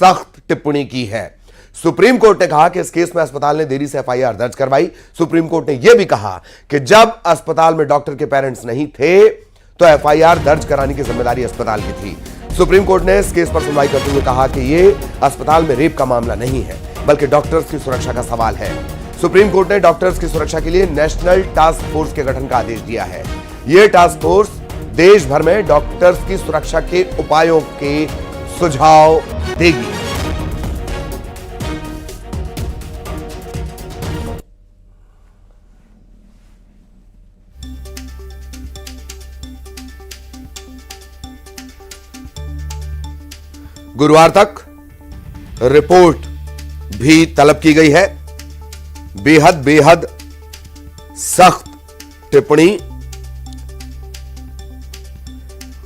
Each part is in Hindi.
सख्त टिप्पणी की है। सुप्रीम कोर्ट ने कहा कि इस केस में अस्पताल ने देरी से एफआईआर दर्ज करवाई। सुप्रीम कोर्ट ने यह भी कहा कि जब अस्पताल में डॉक्टर के पेरेंट्स नहीं थे तो एफआईआर दर्ज कराने की जिम्मेदारी अस्पताल की थी। सुप्रीम कोर्ट ने इस केस पर सुनवाई करते हुए कहा कि यह अस्पताल में रेप का मामला नहीं है, बल्कि डॉक्टर्स की सुरक्षा का सवाल है। सुप्रीम कोर्ट ने डॉक्टर्स की सुरक्षा के लिए नेशनल टास्क फोर्स के गठन का आदेश दिया है। यह टास्क फोर्स देश भर में डॉक्टर्स की सुरक्षा के उपायों के सुझाव देगी। गुरुवार तक रिपोर्ट भी तलब की गई है। बेहद सख्त टिप्पणी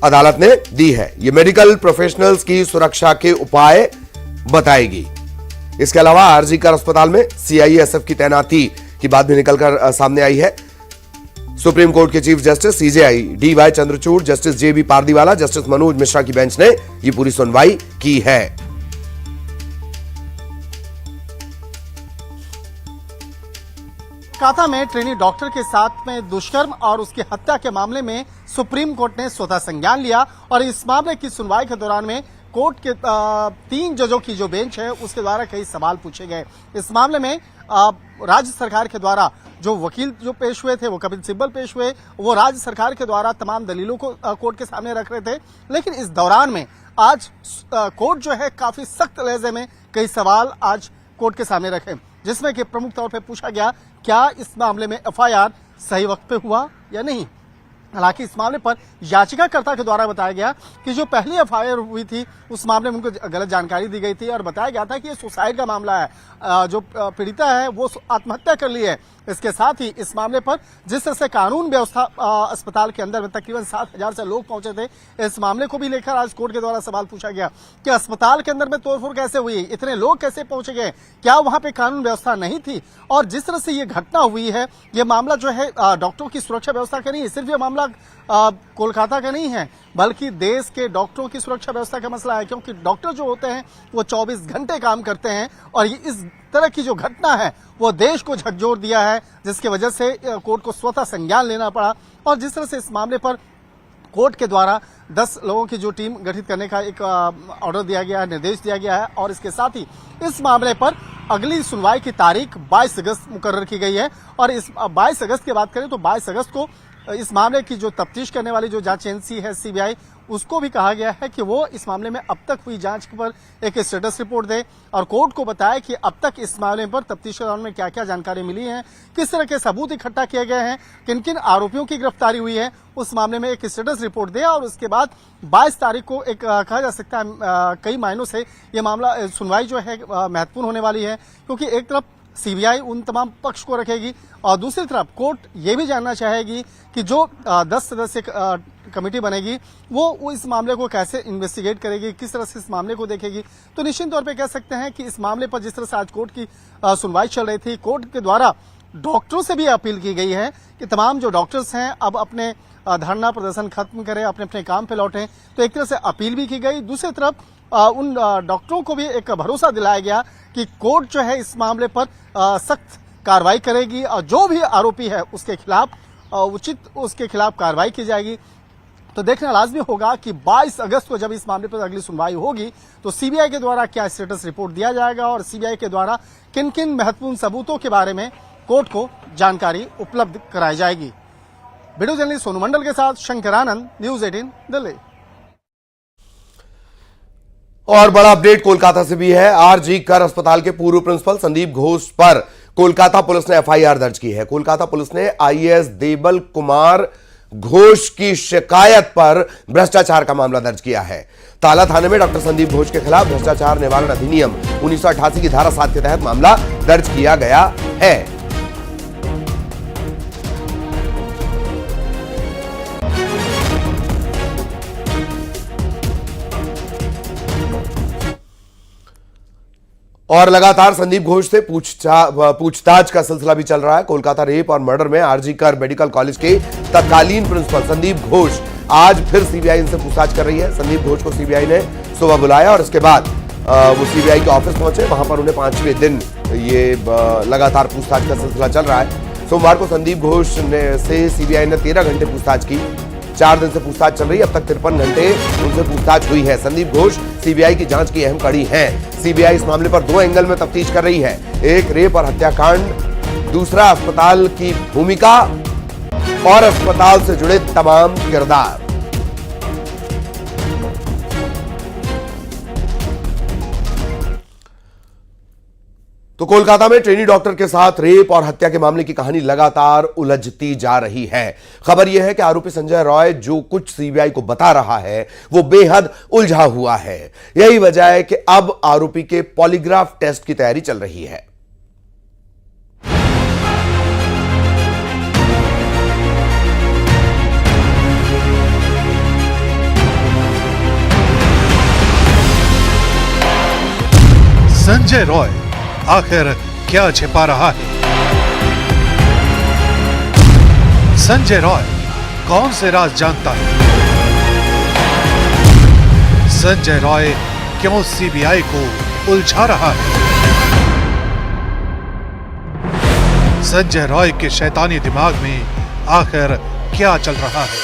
अदालत ने दी है। यह मेडिकल प्रोफेशनल्स की सुरक्षा के उपाय बताएगी। इसके अलावा आरजीकर अस्पताल में सीआईएसएफ की तैनाती की बात भी निकलकर सामने आई है। सुप्रीम कोर्ट के chief justice CJI DY Chandrachud, justice JB Pardiwala, justice Manoj Mishra की बेंच ने यह पूरी सुनवाई की है। कोलकाता में ट्रेनी डॉक्टर के साथ में दुष्कर्म और उसकी हत्या के मामले में सुप्रीम कोर्ट ने स्वतः संज्ञान लिया और इस मामले की सुनवाई के दौरान में कोर्ट के 3 जजों की जो बेंच है उसके द्वारा कई सवाल पूछे गए। इस मामले में राज्य सरकार के द्वारा जो वकील जो पेश हुए थे, वो कपिल सिब्बल पेश हुए, वो राज्य सरकार के द्वारा तमाम दलीलों को कोर्ट के सामने रख रहे थे। लेकिन इस दौरान में आज कोर्ट जो है काफी सख्त लहजे में कई सवाल आज कोर्ट के सामने रखे, जिसमें कि प्रमुख तौर पर पूछा गया क्या इस मामले में एफआईआर सही वक्त पे हुआ या नहीं। हालांकि इस मामले पर याचिकाकर्ता के द्वारा बताया गया कि जो पहली एफआईआर हुई थी उस मामले में उनको गलत जानकारी दी गई थी और बताया गया था कि ये सुसाइड का मामला है, जो पीड़िता है वो आत्महत्या कर ली है। इसके साथ ही इस मामले पर जिस तरह से कानून व्यवस्था अस्पताल के अंदर में तकरीबन 7,000 से लोग पहुंचे थे, इस मामले को भी लेकर आज कोर्ट के द्वारा सवाल पूछा गया कि अस्पताल के अंदर में तोड़फोड़ कैसे हुई, इतने लोग कैसे पहुंचे गए, क्या वहां पे कानून व्यवस्था नहीं थी। और जिस तरह से ये घटना हुई है, ये मामला जो है डॉक्टरों की सुरक्षा व्यवस्था का नहीं है, सिर्फ ये मामला कोलकाता का नहीं है, बल्कि देश के डॉक्टरों की सुरक्षा व्यवस्था का मसला है। क्योंकि डॉक्टर जो होते हैं वो 24 घंटे काम करते हैं और ये इस तरह की जो घटना है वो देश को झकझोर दिया है, जिसकी वजह से कोर्ट को स्वतः संज्ञान लेना पड़ा। और जिस तरह से इस मामले पर कोर्ट के द्वारा 10 लोगों की जो टीम गठित करने का एक ऑर्डर दिया गया है, निर्देश दिया गया है और इसके साथ ही इस मामले पर अगली सुनवाई की तारीख 22 अगस्त मुकर्रर की गई है। और इस 22 अगस्त की बात करें तो 22 अगस्त को इस मामले की जो तफ्तीश करने वाली जो जांच एजेंसी है सीबीआई, उसको भी कहा गया है कि वो इस मामले में अब तक हुई जांच पर एक स्टेटस रिपोर्ट दे और कोर्ट को बताया कि अब तक इस मामले पर तफ्तीश के दौरान में क्या क्या जानकारी मिली है, किस तरह के सबूत इकट्ठा किए गए हैं, किन किन आरोपियों की गिरफ्तारी हुई है, उस मामले में एक स्टेटस रिपोर्ट दे। और उसके बाद 22 तारीख को एक कहा जा सकता है कई मायनों से ये मामला सुनवाई जो है महत्वपूर्ण होने वाली है, क्योंकि एक तरफ सीबीआई उन तमाम पक्ष को रखेगी और दूसरी तरफ कोर्ट ये भी जानना चाहेगी कि जो 10 सदस्य कमेटी बनेगी वो इस मामले को कैसे इन्वेस्टिगेट करेगी, किस तरह से इस मामले को देखेगी। तो निश्चित तौर पे कह सकते हैं कि इस मामले पर जिस तरह से आज कोर्ट की सुनवाई चल रही थी, कोर्ट के द्वारा डॉक्टरों से भी अपील की गई है कि तमाम जो डॉक्टर्स हैं अब अपने धरना प्रदर्शन खत्म करें, अपने अपने काम पे लौटें। तो एक तरह से अपील भी की गई, दूसरी तरफ उन डॉक्टरों को भी एक भरोसा दिलाया गया कि कोर्ट जो है इस मामले पर सख्त कार्रवाई करेगी और जो भी आरोपी है उसके खिलाफ उचित उसके खिलाफ कार्रवाई की जाएगी। तो देखना लाजमी होगा कि 22 अगस्त को जब इस मामले पर अगली सुनवाई होगी तो सीबीआई के द्वारा क्या स्टेटस रिपोर्ट दिया जाएगा और सीबीआई के द्वारा किन किन महत्वपूर्ण सबूतों के बारे में कोर्ट को जानकारी उपलब्ध कराई जाएगी। वीडियो जर्नलिस्ट सोनू मंडल के साथ शंकर आनंद, न्यूज 18 दिल्ली। और बड़ा अपडेट कोलकाता से भी है। आरजीकर अस्पताल के पूर्व प्रिंसिपल संदीप घोष पर कोलकाता पुलिस ने एफआईआर दर्ज की है। कोलकाता पुलिस ने आईएएस देबल कुमार घोष की शिकायत पर भ्रष्टाचार का मामला दर्ज किया है। ताला थाने में डॉक्टर संदीप घोष के खिलाफ भ्रष्टाचार निवारण अधिनियम 1988 की धारा 7 के तहत मामला दर्ज किया गया है। और लगातार संदीप घोष से पूछताछ का सिलसिला भी चल रहा है। कोलकाता रेप और मर्डर में आरजीकर मेडिकल कॉलेज के तत्कालीन प्रिंसिपल संदीप घोष आज फिर सीबीआई इनसे पूछताछ कर रही है। संदीप घोष को सीबीआई ने सुबह बुलाया और इसके बाद वो सीबीआई के ऑफिस पहुंचे। वहां पर उन्हें 5वें दिन ये लगातार पूछताछ का सिलसिला चल रहा है। सोमवार को संदीप घोष से सीबीआई ने 13 घंटे पूछताछ की। 4 दिन से पूछताछ चल रही है। अब तक 53 घंटे उनसे पूछताछ हुई है। संदीप घोष सीबीआई की जांच की अहम कड़ी हैं। सीबीआई इस मामले पर 2 एंगल में तफ्तीश कर रही है। एक रेप और हत्याकांड, दूसरा अस्पताल की भूमिका और अस्पताल से जुड़े तमाम किरदार। तो कोलकाता में ट्रेनी डॉक्टर के साथ रेप और हत्या के मामले की कहानी लगातार उलझती जा रही है। खबर यह है कि आरोपी संजय रॉय जो कुछ सीबीआई को बता रहा है वो बेहद उलझा हुआ है। यही वजह है कि अब आरोपी के पॉलीग्राफ टेस्ट की तैयारी चल रही है। संजय रॉय आखिर क्या छिपा रहा है? संजय रॉय कौन से राज जानता है? संजय रॉय क्यों सीबीआई को उलझा रहा है? संजय रॉय के शैतानी दिमाग में आखिर क्या चल रहा है?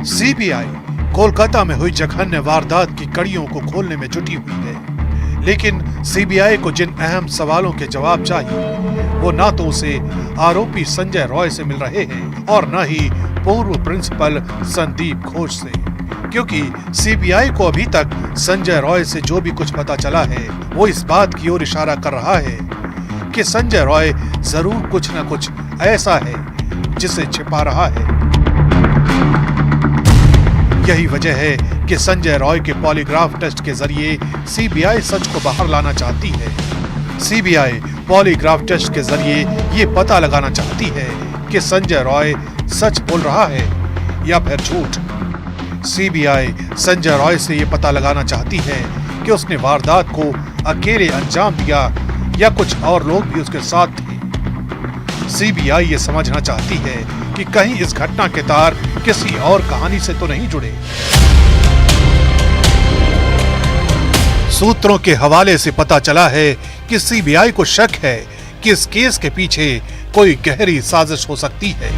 सीबीआई कोलकाता में हुई जघन्य वारदात की कड़ियों को खोलने में जुटी हुई है, लेकिन सीबीआई को जिन अहम सवालों के जवाब चाहिए वो ना तो उसे आरोपी संजय रॉय से मिल रहे हैं और न ही पूर्व प्रिंसिपल संदीप घोष से, क्योंकि सीबीआई को अभी तक संजय रॉय से जो भी कुछ पता चला है वो इस बात की ओर इशारा कर रहा है कि संजय रॉय जरूर कुछ न कुछ ऐसा है जिसे छिपा रहा है। यही वजह है कि संजय रॉय के पॉलीग्राफ टेस्ट के जरिए सीबीआई सच को बाहर लाना चाहती है। सीबीआई पॉलीग्राफ टेस्ट के जरिए ये पता लगाना चाहती है कि संजय रॉय सच बोल रहा है या फिर झूठ। सीबीआई संजय रॉय से ये पता लगाना चाहती है कि उसने वारदात को अकेले अंजाम दिया या कुछ और लोग भी उसके साथ थे। सीबीआई ये समझना चाहती है कि कहीं इस घटना के तार किसी और कहानी से तो नहीं जुड़े। सूत्रों के हवाले से पता चला है कि सीबीआई को शक है कि इस केस के पीछे कोई गहरी साजिश हो सकती है,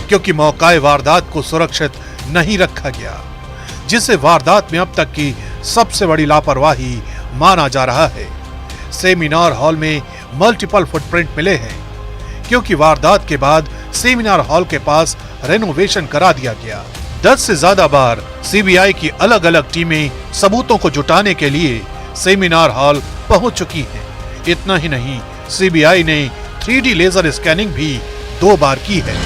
क्योंकि मौकाए वारदात को सुरक्षित नहीं रखा गया, जिसे वारदात में अब तक की सबसे बड़ी लापरवाही माना जा रहा है। सेमिनार हॉल में मल्टीपल फुटप्रिंट मिले हैं, क्योंकि वारदात के बाद सेमिनार हॉल के पास रेनोवेशन करा दिया गया। 10 से ज्यादा बार सीबीआई की अलग अलग टीमें सबूतों को जुटाने के लिए सेमिनार हॉल पहुंच चुकी हैं। इतना ही नहीं, सीबीआई ने 3D लेजर स्कैनिंग भी 2 बार की है।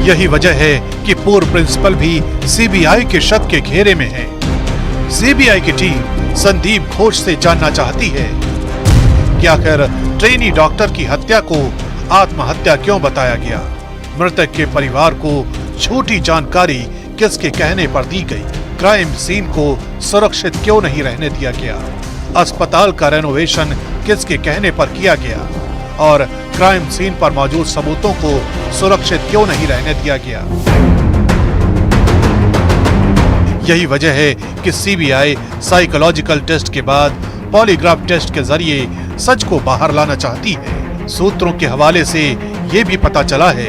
यही वजह है कि पूर्व प्रिंसिपल भी सीबीआई के शक के घेरे में है। सीबीआई की टीम संदीप घोष से जानना चाहती है कि आखिर ट्रेनी डॉक्टर की हत्या को आत्महत्या क्यों बताया गया, मृतक के परिवार को झूठी जानकारी किसके कहने पर दी गई, क्राइम सीन को सुरक्षित क्यों नहीं रहने दिया गया, अस्पताल का रेनोवेशन किसके कहने पर किया गया और क्राइम सीन पर मौजूद सबूतों को सुरक्षित क्यों नहीं रहने दिया गया। यही वजह है कि सीबीआई साइकोलॉजिकल टेस्ट के बाद पॉलीग्राफ टेस्ट के जरिए सच को बाहर लाना चाहती है। सूत्रों के हवाले से ये भी पता चला है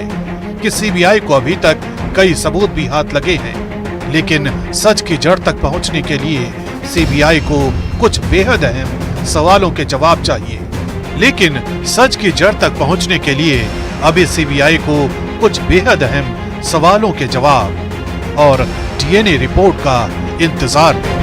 कि सीबीआई को अभी तक कई सबूत भी हाथ लगे हैं, लेकिन सच की जड़ तक पहुंचने के लिए सीबीआई को कुछ बेहद अहम सवालों के जवाब चाहिए। लेकिन सच की जड़ तक पहुंचने के लिए अभी सीबीआई को कुछ बेहद अहम सवालों के जवाब और डीएनए रिपोर्ट का इंतजार है।